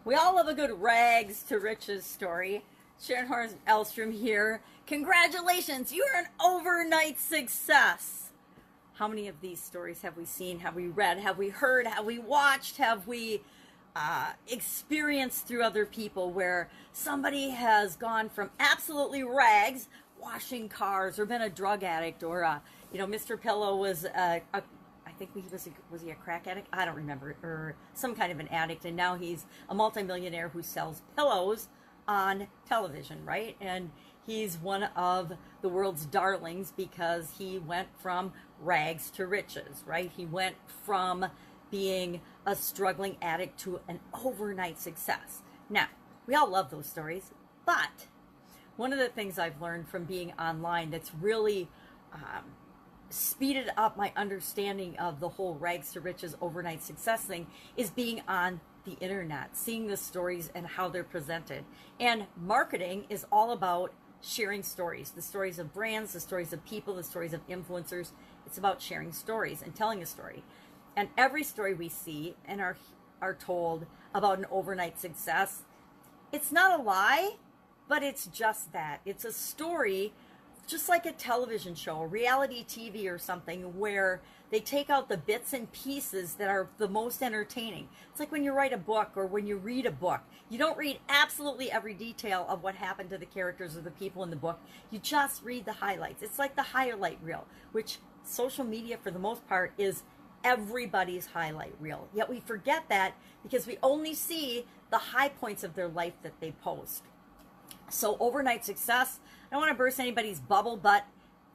We all love a good rags to riches story. Sharon Horne-Ellstrom here. Congratulations, you are an overnight success. How many of these stories have we seen, have we read, have we heard, have we watched, have we experienced through other people where somebody has gone from absolutely rags, washing cars, or been a drug addict, or, Mr. Pillow was I think was he a crack addict? I don't remember, or some kind of an addict, and now he's a multimillionaire who sells pillows on television, right? And he's one of the world's darlings because he went from rags to riches, right? He went from being a struggling addict to an overnight success. Now, we all love those stories, but one of the things I've learned from being online that's really speeded up my understanding of the whole rags to riches overnight success thing is being on the internet, seeing the stories and how they're presented. And marketing is all about sharing stories, the stories of brands, the stories of people, the stories of influencers. It's about sharing stories and telling a story. And every story we see and are told about an overnight success, it's not a lie, but it's just that. It's a story, just like a television show, reality TV or something, where they take out the bits and pieces that are the most entertaining. It's like when you write a book or when you read a book. You don't read absolutely every detail of what happened to the characters or the people in the book. You just read the highlights. It's like the highlight reel, which social media for the most part is everybody's highlight reel. Yet we forget that because we only see the high points of their life that they post. So overnight success, I don't want to burst anybody's bubble, but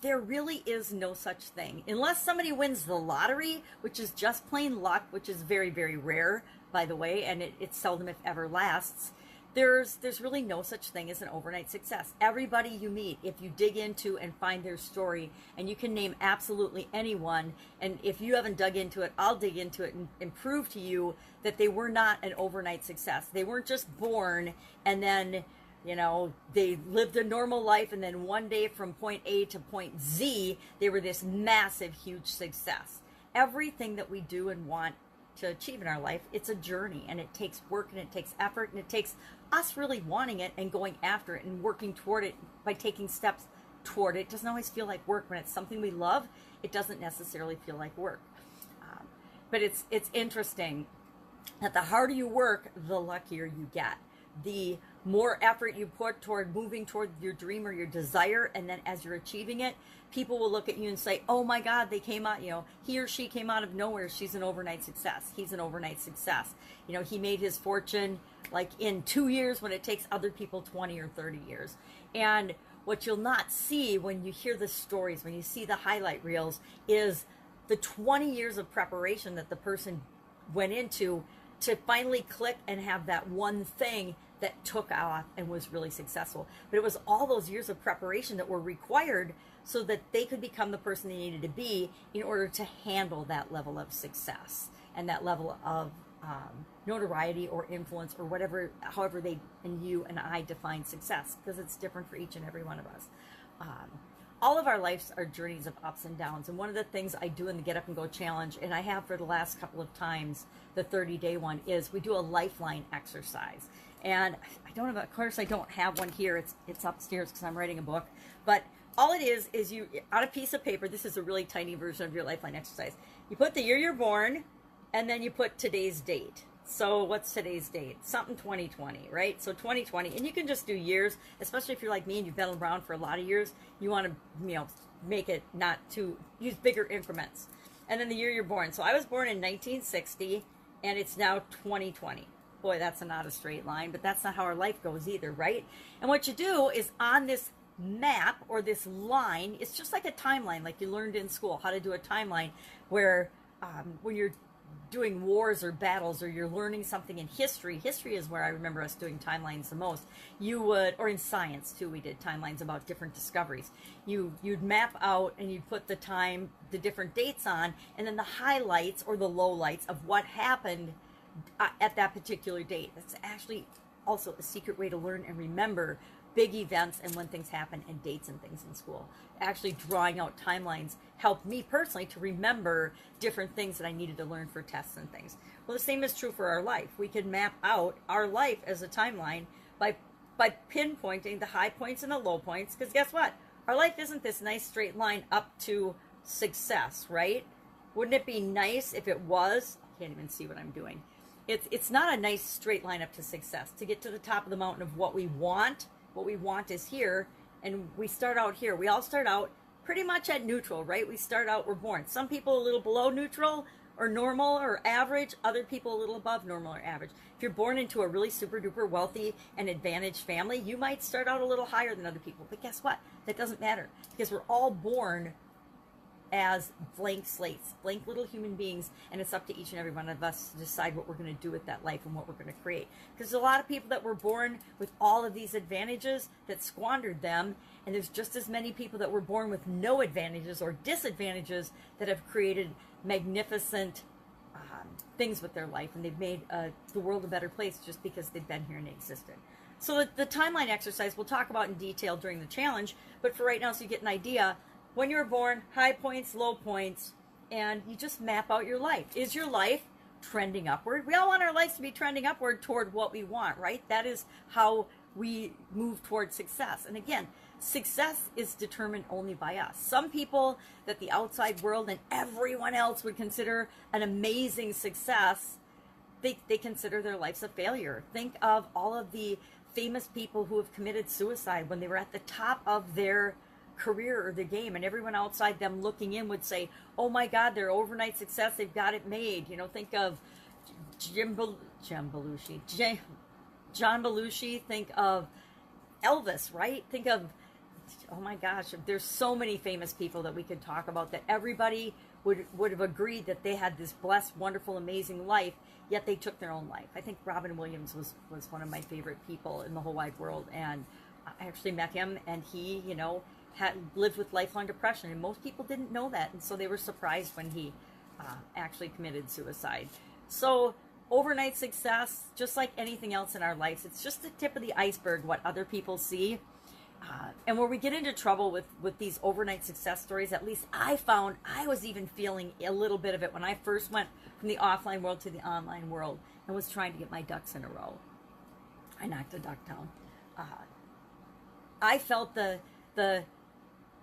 there really is no such thing. Unless somebody wins the lottery, which is just plain luck, which is very, very rare, by the way, and it seldom, if ever, lasts. There's really no such thing as an overnight success. Everybody you meet, if you dig into and find their story, and you can name absolutely anyone, and if you haven't dug into it, I'll dig into it and prove to you that they were not an overnight success. They weren't just born and then they lived a normal life, and then one day from point A to point Z, they were this massive, huge success. Everything that we do and want to achieve in our life, it's a journey, and it takes work, and it takes effort, and it takes us really wanting it and going after it and working toward it by taking steps toward it. It doesn't always feel like work. When it's something we love, it doesn't necessarily feel like work. But it's interesting that the harder you work, the luckier you get. The more effort you put toward moving toward your dream or your desire, and then as you're achieving it, people will look at you and say, oh my God, they came out, he or she came out of nowhere. She's an overnight success. He's an overnight success. He made his fortune like in 2 years when it takes other people 20 or 30 years. And what you'll not see when you hear the stories, when you see the highlight reels, is the 20 years of preparation that the person went into to finally click and have that one thing that took off and was really successful. But it was all those years of preparation that were required so that they could become the person they needed to be in order to handle that level of success and that level of notoriety or influence or whatever, however they and you and I define success, because it's different for each and every one of us. All of our lives are journeys of ups and downs. And one of the things I do in the Get Up and Go Challenge, and I have for the last couple of times, the 30-day one, is we do a lifeline exercise. And of course I don't have one here. It's upstairs because I'm writing a book. But all it is you, on a piece of paper, this is a really tiny version of your lifeline exercise. You put the year you're born, and then you put today's date. So what's today's date? Something 2020, right? So 2020, and you can just do years, especially if you're like me and you've been around for a lot of years. You want to, make it not to use bigger increments. And then the year you're born. So I was born in 1960, and it's now 2020. Boy, that's not a straight line, but that's not how our life goes either, right? And what you do is on this map or this line, it's just like a timeline, like you learned in school how to do a timeline, where when you're doing wars or battles, or you're learning something in history is where I remember us doing timelines the most. Or in science too, we did timelines about different discoveries. You'd map out and you'd put the time, the different dates on, and then the highlights or the lowlights of what happened at that particular date. That's actually also a secret way to learn and remember big events and when things happen and dates and things in school. Actually drawing out timelines helped me personally to remember different things that I needed to learn for tests and things. Well, the same is true for our life. We can map out our life as a timeline by pinpointing the high points and the low points, because guess what? Our life isn't this nice straight line up to success, right? Wouldn't it be nice if it was? I can't even see what I'm doing. It's not a nice straight line up to success. To get to the top of the mountain of what we want is here, and we start out here. We all start out pretty much at neutral, right? We start out, we're born. Some people a little below neutral or normal or average, other people a little above normal or average. If you're born into a really super duper wealthy and advantaged family, you might start out a little higher than other people. But guess what? That doesn't matter, because we're all born as blank slates, blank little human beings, and it's up to each and every one of us to decide what we're going to do with that life and what we're going to create. Because there's a lot of people that were born with all of these advantages that squandered them, and there's just as many people that were born with no advantages or disadvantages that have created magnificent things with their life, and they've made the world a better place just because they've been here and existed. So the timeline exercise we'll talk about in detail during the challenge, but for right now, so you get an idea, when you were born, high points, low points, and you just map out your life. Is your life trending upward? We all want our lives to be trending upward toward what we want, right? That is how we move toward success. And again, success is determined only by us. Some people that the outside world and everyone else would consider an amazing success, they consider their lives a failure. Think of all of the famous people who have committed suicide when they were at the top of their career or the game, and everyone outside them looking in would say, oh my God, they're overnight success, they've got it made. You know, think of John Belushi, think of Elvis, right? Think of, oh my gosh, there's so many famous people that we could talk about that everybody would have agreed that they had this blessed, wonderful, amazing life, yet they took their own life. I think Robin Williams was one of my favorite people in the whole wide world, and I actually met him, and he, you know, had lived with lifelong depression, and most people didn't know that, and so they were surprised when he actually committed suicide. So overnight success, just like anything else in our lives, it's just the tip of the iceberg what other people see. And where we get into trouble with these overnight success stories, at least I found I was even feeling a little bit of it when I first went from the offline world to the online world and was trying to get my ducks in a row. I knocked a duck down. I felt the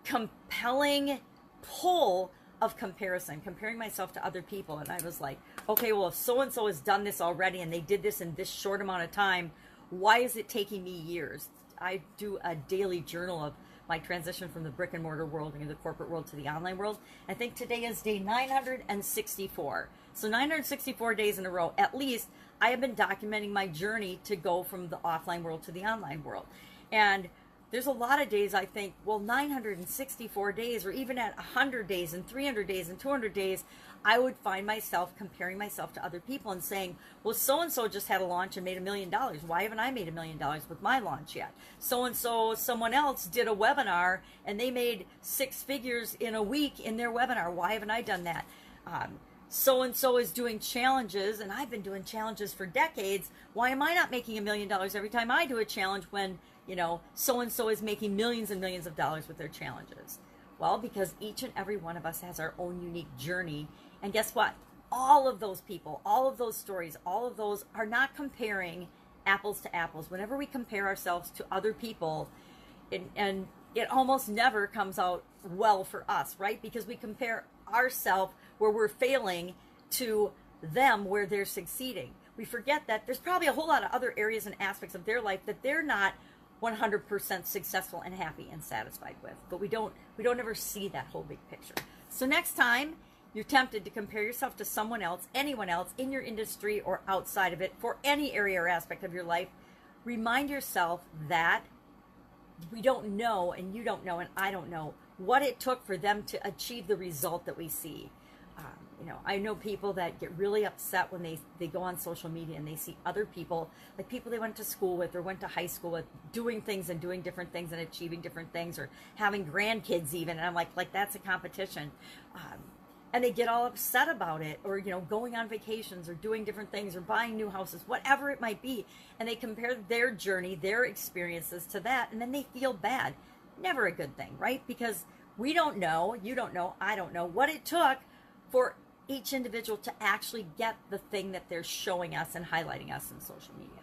compelling pull of comparison, comparing myself to other people. And I was like, okay, well, if so-and-so has done this already and they did this in this short amount of time, why is it taking me years? I do a daily journal of my transition from the brick and mortar world into the corporate world to the online world. I think today is day 964. So 964 days in a row, at least, I have been documenting my journey to go from the offline world to the online world. And there's a lot of days I think, well, 964 days, or even at 100 days and 300 days and 200 days, I would find myself comparing myself to other people and saying, well, so-and-so just had a launch and made $1 million. Why haven't I made $1 million with my launch yet? So-and-so, someone else did a webinar and they made 6 figures in a week in their webinar. Why haven't I done that? So-and-so is doing challenges, and I've been doing challenges for decades. Why am I not making $1 million every time I do a challenge when, you know, so-and-so is making millions and millions of dollars with their challenges? Well, because each and every one of us has our own unique journey. And guess what? All of those people, all of those stories, all of those are not comparing apples to apples. Whenever we compare ourselves to other people, and it almost never comes out well for us, right? Because we compare ourselves where we're failing to them where they're succeeding. We forget that there's probably a whole lot of other areas and aspects of their life that they're not 100% successful and happy and satisfied with, but we don't ever see that whole big picture. So next time you're tempted to compare yourself to someone else, anyone else in your industry or outside of it for any area or aspect of your life, remind yourself that we don't know, and you don't know, and I don't know what it took for them to achieve the result that we see. You know, I know people that get really upset when they go on social media and they see other people, like people they went to school with or went to high school with, doing things and doing different things and achieving different things, or having grandkids even. And I'm like that's a competition. and they get all upset about it, or, you know, going on vacations or doing different things or buying new houses, whatever it might be. And they compare their journey, their experiences to that, and then they feel bad. Never a good thing, right? Because we don't know, you don't know, I don't know what it took for each individual to actually get the thing that they're showing us and highlighting us in social media.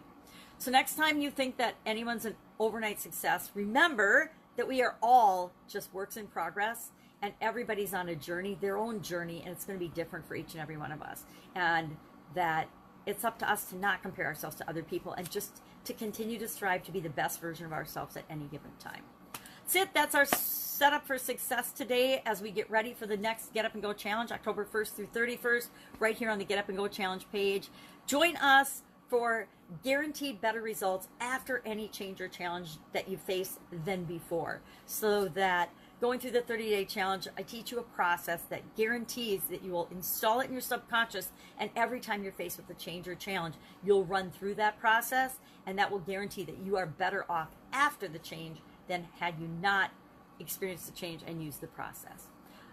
So next time you think that anyone's an overnight success, remember that we are all just works in progress, and everybody's on a journey, their own journey, and it's going to be different for each and every one of us. And that it's up to us to not compare ourselves to other people and just to continue to strive to be the best version of ourselves at any given time. That's it. That's our setup for success today as we get ready for the next Get Up and Go Challenge, October 1st through 31st, right here on the Get Up and Go Challenge page. Join us for guaranteed better results after any change or challenge that you face than before, so that going through the 30-day challenge, I teach you a process that guarantees that you will install it in your subconscious, and every time you're faced with a change or challenge, you'll run through that process, and that will guarantee that you are better off after the change than had you not experienced the change and used the process.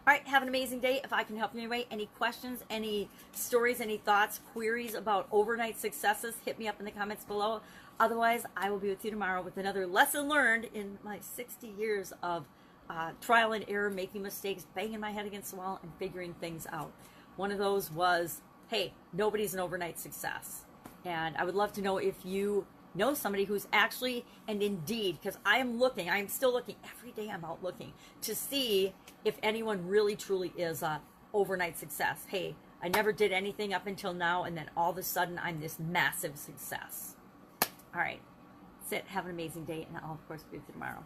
All right, have an amazing day. If I can help you in any way, any questions, any stories, any thoughts, queries about overnight successes, hit me up in the comments below. Otherwise, I will be with you tomorrow with another lesson learned in my 60 years of trial and error, making mistakes, banging my head against the wall, and figuring things out. One of those was, hey, nobody's an overnight success. And I would love to know if you know somebody who's actually, and indeed, because I'm still looking, every day I'm out looking to see if anyone really truly is a overnight success. Hey, I never did anything up until now, and then all of a sudden I'm this massive success. All right, that's it. Have an amazing day, and I'll, of course, be with you tomorrow.